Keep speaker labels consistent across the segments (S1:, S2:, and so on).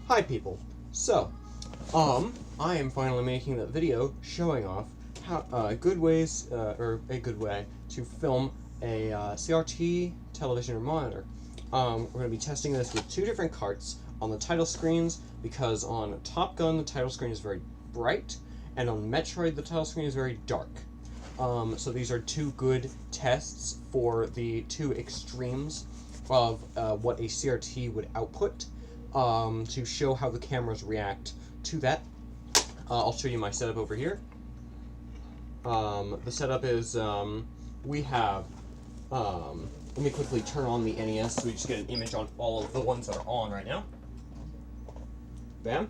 S1: Hi people. So, I am finally making that video showing off how a good way to film a CRT television or monitor. We're going to be testing this with two different carts on the title screens, because on Top Gun the title screen is very bright, and on Metroid the title screen is very dark. So these are two good tests for the two extremes of what a CRT would output, to show how the cameras react to that. I'll show you my setup over here. The setup is, we have, let me quickly turn on the NES so we just get an image on all of the ones that are on right now. Bam.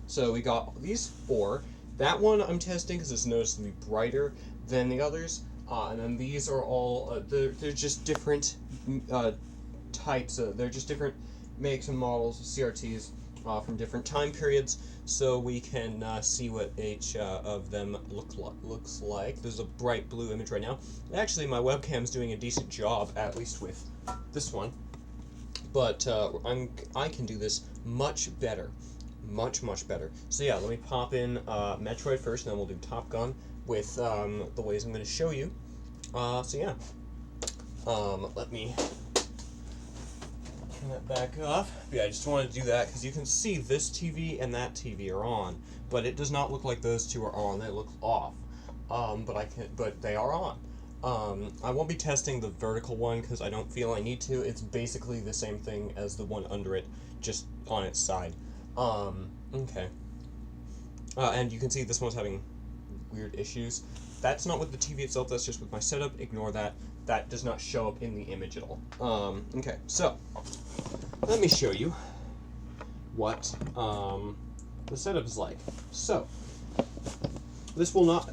S1: So we got these four. That one I'm testing because it's noticeably brighter than the others. And then these are all, they're just different types. They're just different makes and models of CRTs from different time periods, so we can see what each of them looks like. There's a bright blue image right now. Actually, my webcam's doing a decent job, at least with this one. But I can do this much better. Much better. So yeah, let me pop in Metroid first, and then we'll do Top Gun with the ways I'm going to show you. So yeah, let me turn that back off. Yeah, I just want to do that because you can see this TV and that TV are on, but it does not look like those two are on. They look off. But they are on. I won't be testing the vertical one because I don't feel I need to. It's basically the same thing as the one under it, just on its side. Okay. And you can see this one's having weird issues. That's not with the TV itself, that's just with my setup. Ignore that. That does not show up in the image at all. Okay, so let me show you what the setup is like. So, this will not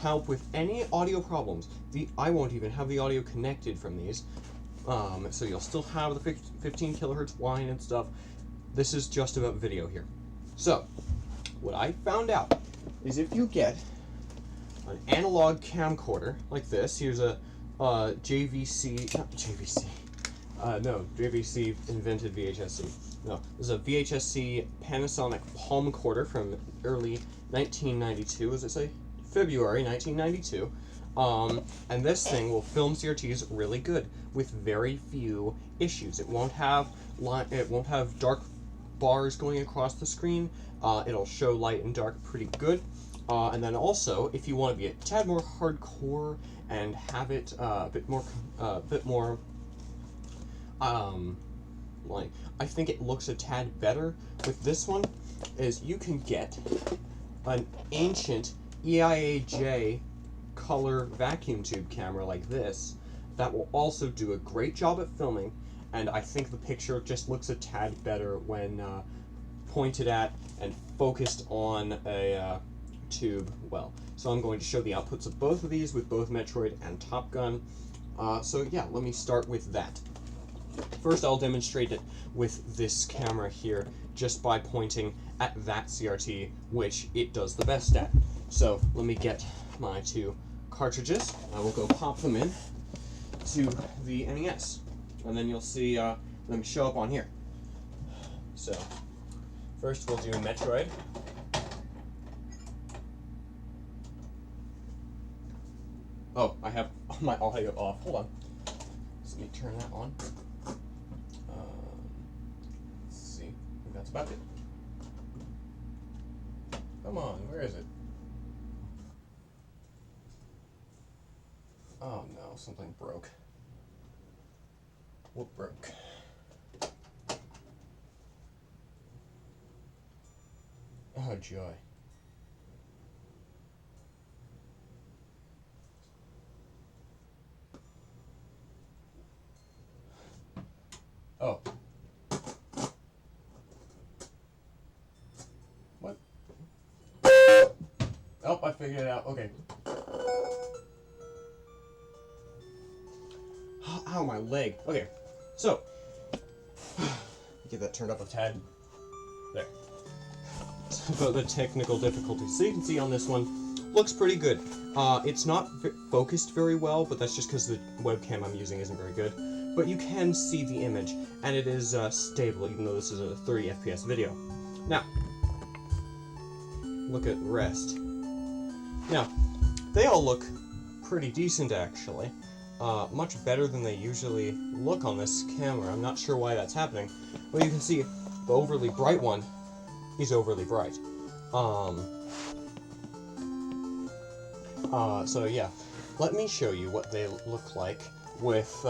S1: help with any audio problems. I won't even have the audio connected from these. So you'll still have the 15 kilohertz whine and stuff. This is just about video here. So, what I found out is if you get an analog camcorder like this, here's a JVC invented VHSC. No, this is a VHSC Panasonic Palmcorder from early 1992, as it say? February 1992. And this thing will film CRTs really good with very few issues. It won't have dark bars going across the screen. It'll show light and dark pretty good. And then also, if you want to be a tad more hardcore and have it a bit more, like, I think it looks a tad better with this one, is you can get an ancient EIA-J color vacuum tube camera like this that will also do a great job at filming, and I think the picture just looks a tad better when pointed at and focused on a tube well. So I'm going to show the outputs of both of these with both Metroid and Top Gun. So yeah, let me start with that. First, I'll demonstrate it with this camera here just by pointing at that CRT, which it does the best at. So let me get my two cartridges. I will go pop them in to the NES, and then you'll see them show up on here. So first we'll do Metroid. Oh, I have my audio off. Hold on. So let me turn that on. Let's see. I think that's about it. Come on, where is it? Oh no, something broke. What broke? Oh joy. Oh. What? Oh, I figured it out. Okay. Ow, my leg. Okay. So, get that turned up a tad. There. About the technical difficulties. So you can see on this one, looks pretty good. It's not focused very well, but that's just because the webcam I'm using isn't very good. But you can see the image, and it is stable, even though this is a 30 FPS video. Now, look at the rest. Now, they all look pretty decent actually. Much better than they usually look on this camera. I'm not sure why that's happening, but you can see the overly bright one is overly bright. So yeah, let me show you what they look like with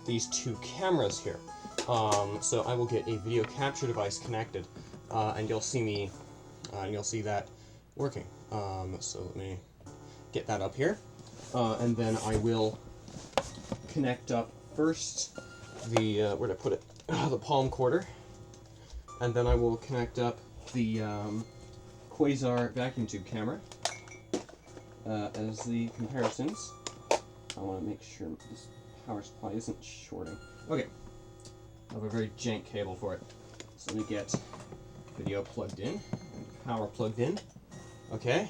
S1: these two cameras here. So I will get a video capture device connected, and you'll see that working. So let me get that up here, and then I will connect up first the where'd I put it? The Palmcorder, and then I will connect up the Quasar vacuum tube camera as the comparisons. I want to make sure this power supply isn't shorting. Okay, I have a very jank cable for it. So let me get video plugged in and power plugged in. Okay,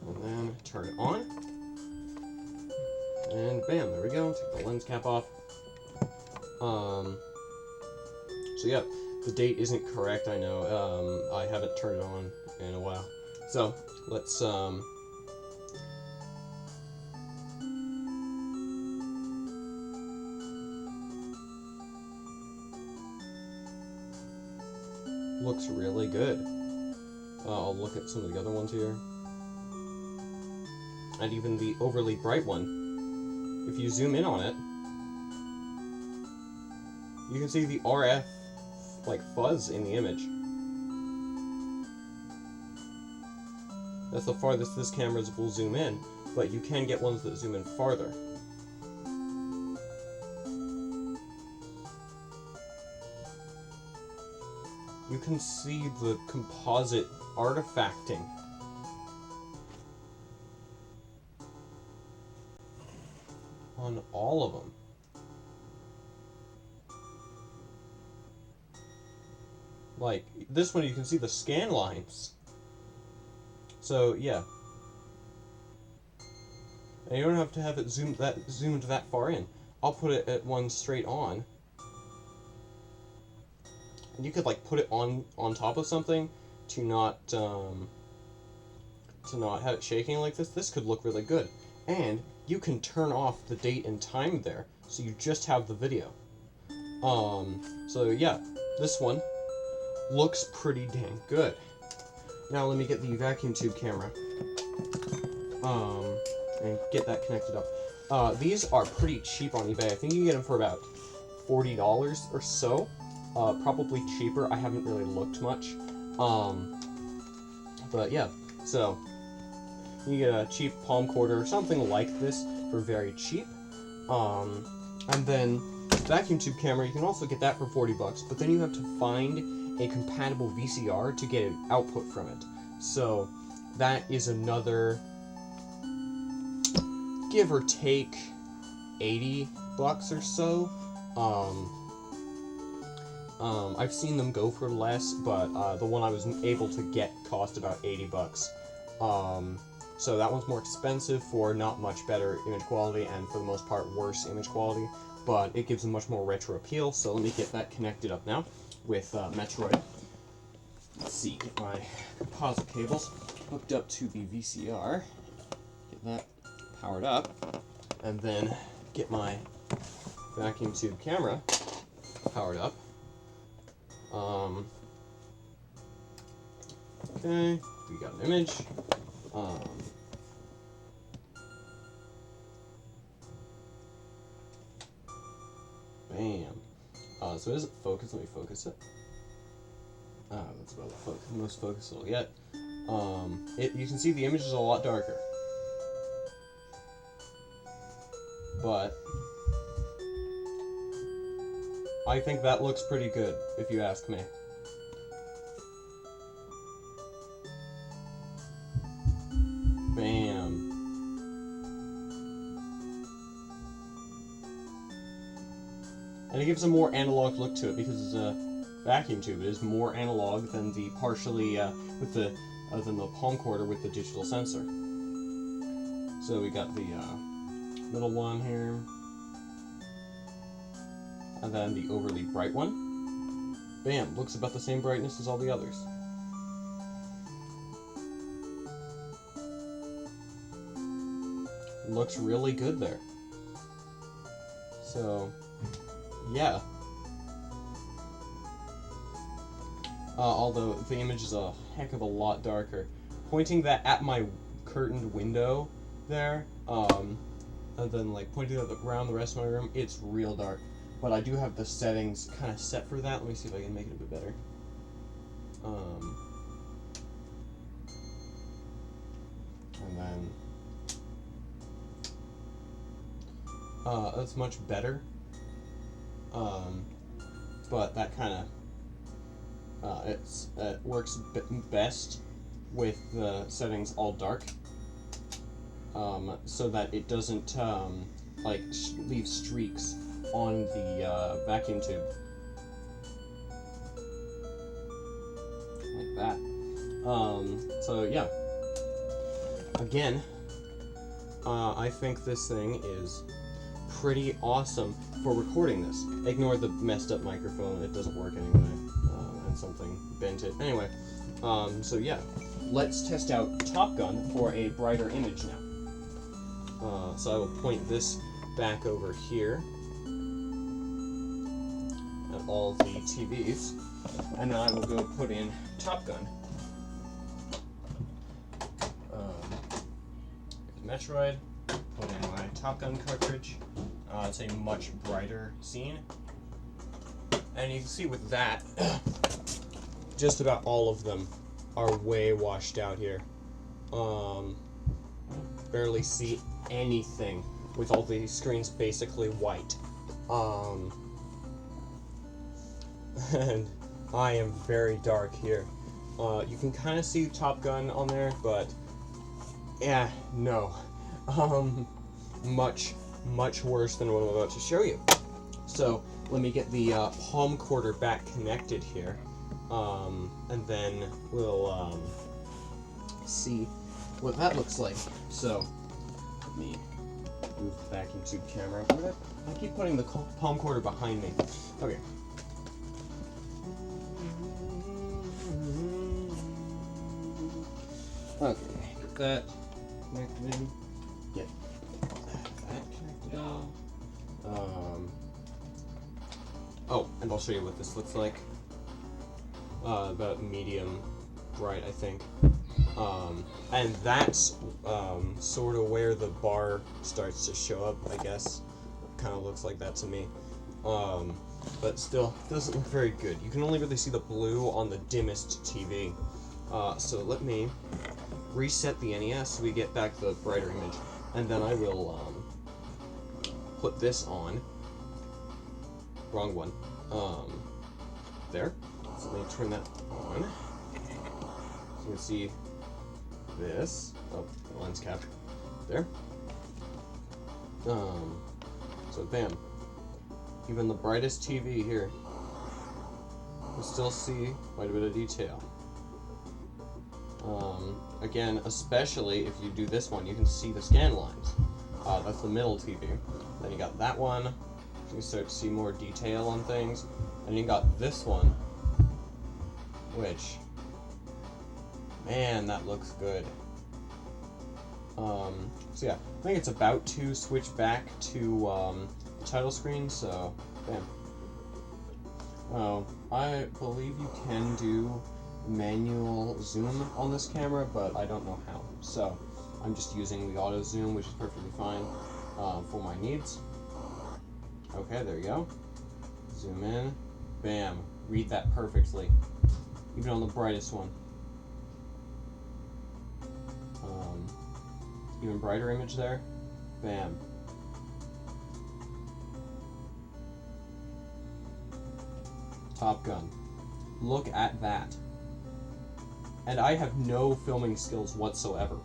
S1: and then turn it on. And bam, there we go. Take the lens cap off. So yeah, the date isn't correct, I know. I haven't turned it on in a while. So let's looks really good. I'll look at some of the other ones here. And even the overly bright one. If you zoom in on it, you can see the RF like fuzz in the image. That's the farthest this camera will zoom in, but you can get ones that zoom in farther. You can see the composite artifacting. On all of them. Like, this one you can see the scan lines. So, yeah. And you don't have to have it zoomed that far in. I'll put it at one straight on. And you could like put it on top of something to not have it shaking like this. This could look really good. And you can turn off the date and time there, so you just have the video. So yeah, this one looks pretty dang good. Now let me get the vacuum tube camera, and get that connected up. These are pretty cheap on eBay. I think you can get them for about $40 or so. Probably cheaper. I haven't really looked much. But yeah, so you get a cheap Palmcorder or something like this for very cheap. And then vacuum tube camera, you can also get that for $40, but then you have to find a compatible VCR to get an output from it. So that is another, give or take, $80 or so. I've seen them go for less, but the one I was able to get cost about $80. So that one's more expensive for not much better image quality, and for the most part worse image quality, but it gives a much more retro appeal. So let me get that connected up now with Metroid. Let's see, get my composite cables hooked up to the VCR, get that powered up, and then get my vacuum tube camera powered up. Okay, we got an image. Bam. So it doesn't focus. Let me focus it. That's about the most focus it'll get. You can see the image is a lot darker, but I think that looks pretty good, if you ask me. Bam. And it gives a more analog look to it because it's a vacuum tube. It is more analog than the partially than the Palmcorder with the digital sensor. So we got the middle one here, and then the overly bright one. Bam, looks about the same brightness as all the others. Looks really good there. So, yeah. Although the image is a heck of a lot darker. Pointing that at my curtained window there, and then like pointing it around the rest of my room, it's real dark. But I do have the settings kind of set for that. Let me see if I can make it a bit better. And then that's much better. But that kind of it works best with the settings all dark, so that it doesn't like leave streaks on the vacuum tube like that. So yeah, again, I think this thing is pretty awesome for recording this. Ignore the messed up microphone, it doesn't work anyway, and something bent it. Anyway, so yeah, let's test out Top Gun for a brighter image now. So I will point this back over here at all the TVs, and then I will go put in Top Gun. Metroid, put in my Top Gun cartridge. It's a much brighter scene, and you can see with that, just about all of them are way washed out here. Barely see anything with all the screens basically white. And I am very dark here. You can kind of see Top Gun on there, but yeah, no. Much worse than what I'm about to show you. So let me get the Palmcorder back connected here, and then we'll see what that looks like. So let me move the vacuum tube camera. I keep putting the Palmcorder behind me. Okay. Okay, get that connected. Get that connected. Oh, and I'll show you what this looks like. About medium bright, I think. And that's sort of where the bar starts to show up, I guess. Kind of looks like that to me. But still, doesn't look very good. You can only really see the blue on the dimmest TV. So let me reset the NES so we get back the brighter image, and then I will put this on. Wrong one. There. So let me turn that on. So you can see this. Oh, the lens cap. There. So bam. Even the brightest TV here, you still see quite a bit of detail. Again, especially if you do this one, you can see the scan lines. That's the middle TV. Then you got that one. You can start to see more detail on things. And you got this one, which, man, that looks good. So yeah, I think it's about to switch back to the title screen, so bam. I believe you can do manual zoom on this camera, but I don't know how. So I'm just using the auto zoom, which is perfectly fine for my needs. Okay, there you go. Zoom in. Bam. Read that perfectly. Even on the brightest one. Even brighter image there. Bam. Top Gun. Look at that. And I have no filming skills whatsoever.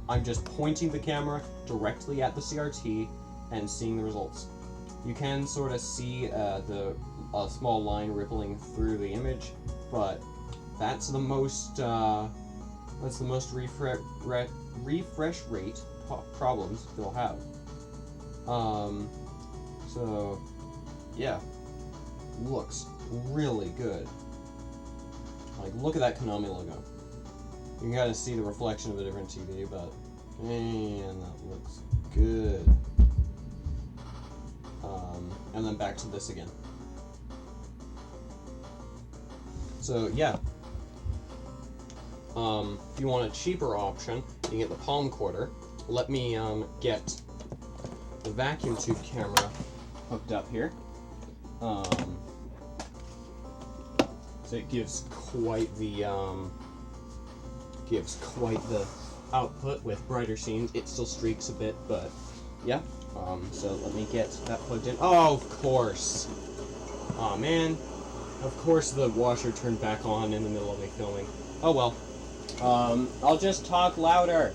S1: I'm just pointing the camera directly at the CRT and seeing the results. You can sort of see the small line rippling through the image, but that's the most refresh rate problems they'll have. So yeah, looks really good. Like, look at that Konami logo. You can kind of see the reflection of a different TV, but man, that looks good. And then back to this again. So yeah. If you want a cheaper option, you can get the Palmcorder. Let me get the vacuum tube camera hooked up here. So it gives quite the output with brighter scenes. It still streaks a bit, but yeah. So let me get that plugged in. Oh, of course. Oh man. Of course the washer turned back on in the middle of me filming. Oh well. I'll just talk louder.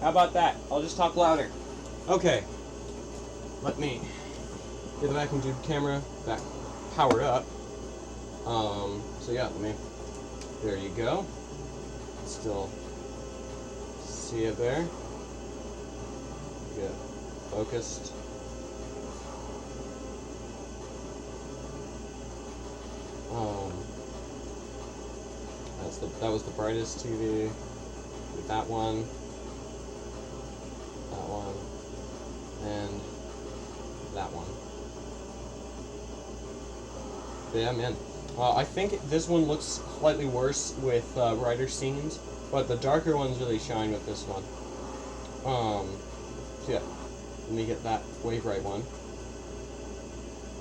S1: How about that? I'll just talk louder. Okay. Let me get the vacuum tube camera back powered up. So yeah, there you go. Still see it there. Get focused. That was the brightest TV. With that one, and that one. But yeah, man. I think this one looks slightly worse with brighter scenes, but the darker ones really shine with this one. So yeah, let me get that way bright one.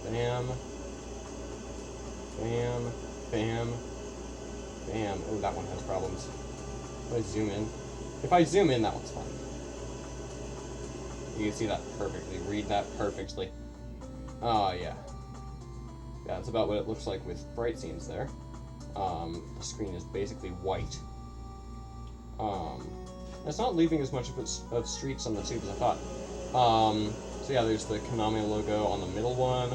S1: Bam. Bam. Bam. Bam. Oh, that one has problems. If I zoom in, that one's fine. You can see that perfectly. Read that perfectly. Oh, yeah. Yeah, that's about what it looks like with bright scenes there. The screen is basically white. It's not leaving as much of streaks on the tube as I thought. So yeah, there's the Konami logo on the middle one.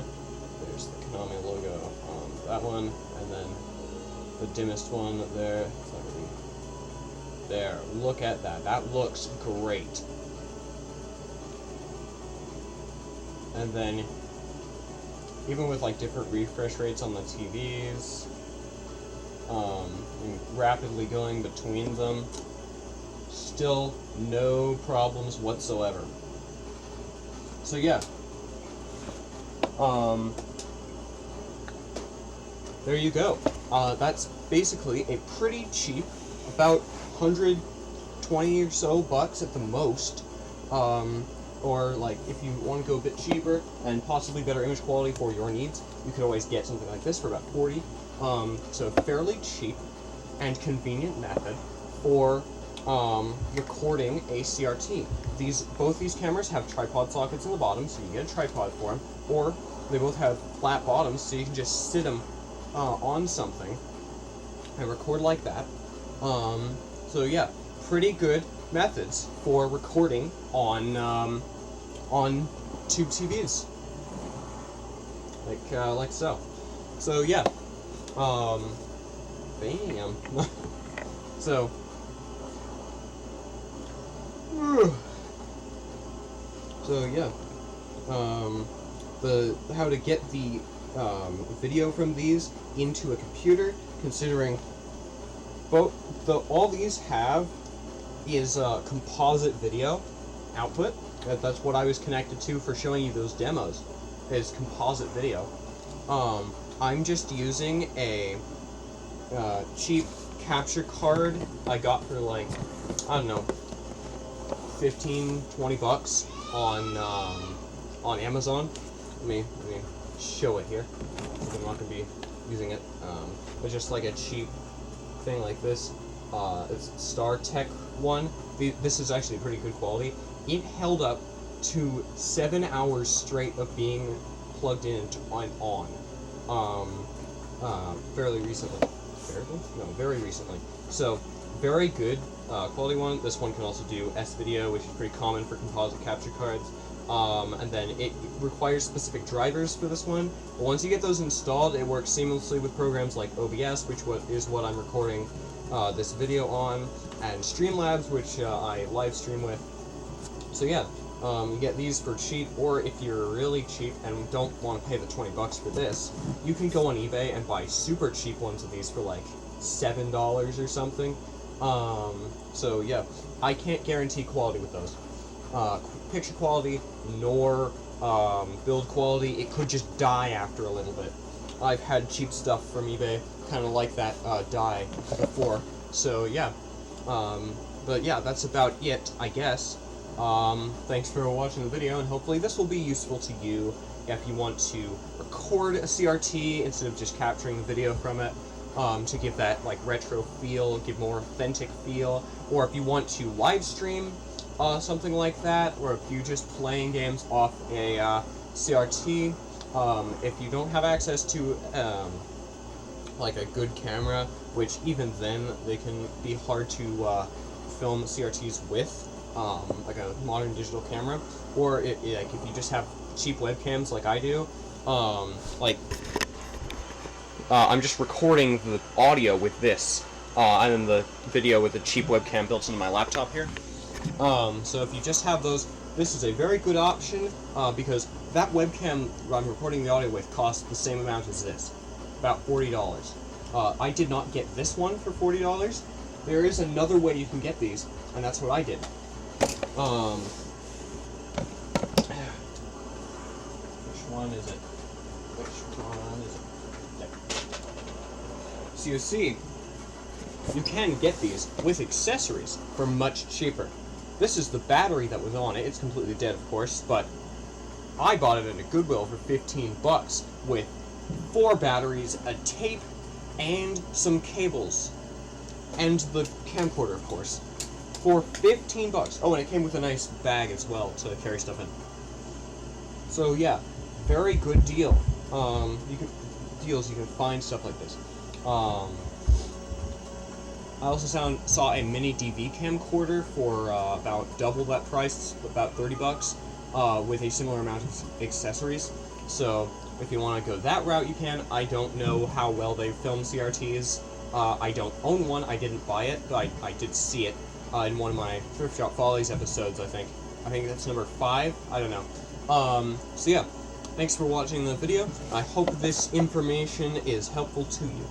S1: There's the Konami logo on that one, and then the dimmest one there. It's not really there. Look at that. That looks great. And then, even with like different refresh rates on the TVs, and rapidly going between them, still no problems whatsoever. So yeah, there you go. That's basically a pretty cheap, about 120 or so bucks at the most. Or like if you want to go a bit cheaper and possibly better image quality for your needs, you could always get something like this for about 40. So fairly cheap and convenient method for recording a CRT. Both these cameras have tripod sockets in the bottom, so you get a tripod for them, or they both have flat bottoms, so you can just sit them on something and record like that. So yeah, pretty good methods for recording on tube TVs, like so. So yeah, bam. So. So yeah, how to get the video from these into a computer, considering all these have is composite video output. That's what I was connected to for showing you those demos, is composite video. I'm just using a cheap capture card I got for like, I don't know, 15-20 bucks on Amazon. Let me show it here. I'm not gonna be using it, but just like a cheap thing like this. It's StarTech one. This is actually pretty good quality. It held up to 7 hours straight of being plugged in and on. Fairly recently. Very recently. So very good quality one. This one can also do S-video, which is pretty common for composite capture cards. And then it requires specific drivers for this one. But once you get those installed, it works seamlessly with programs like OBS, which is what I'm recording this video on, and Streamlabs, which I live stream with. So yeah, You get these for cheap, or if you're really cheap and don't want to pay the 20 bucks for this, you can go on eBay and buy super cheap ones of these for like $7 or something. So yeah, I can't guarantee quality with those. Picture quality, nor build quality. It could just die after a little bit. I've had cheap stuff from eBay, kind of like that, die before. So yeah, but yeah, that's about it, I guess. Thanks for watching the video, and hopefully this will be useful to you if you want to record a CRT instead of just capturing the video from it, to give that like retro feel, give more authentic feel, or if you want to live stream something like that, or if you're just playing games off a CRT. If you don't have access to like a good camera, which even then they can be hard to film CRTs with, like a modern digital camera, or like if you just have cheap webcams like I do, I'm just recording the audio with this, and then the video with the cheap webcam built into my laptop here. So if you just have those, this is a very good option, because that webcam I'm recording the audio with costs the same amount as this, about $40. I did not get this one for $40. There is another way you can get these, and that's what I did. Which one is it? Okay. So you see, you can get these with accessories for much cheaper. This is the battery that was on it. It's completely dead, of course, but I bought it at a Goodwill for 15 bucks with 4 batteries, a tape, and some cables, and the camcorder, of course, for 15 bucks. Oh, and it came with a nice bag as well to carry stuff in. So yeah, very good deal. You can find stuff like this. I also saw a mini DV camcorder for about double that price, about 30 bucks, with a similar amount of accessories. So if you want to go that route, you can. I don't know how well they film CRTs. I don't own one. I didn't buy it, but I did see it in one of my Thrift Shop Follies episodes, I think. I think that's number 5. I don't know. So yeah, thanks for watching the video. I hope this information is helpful to you.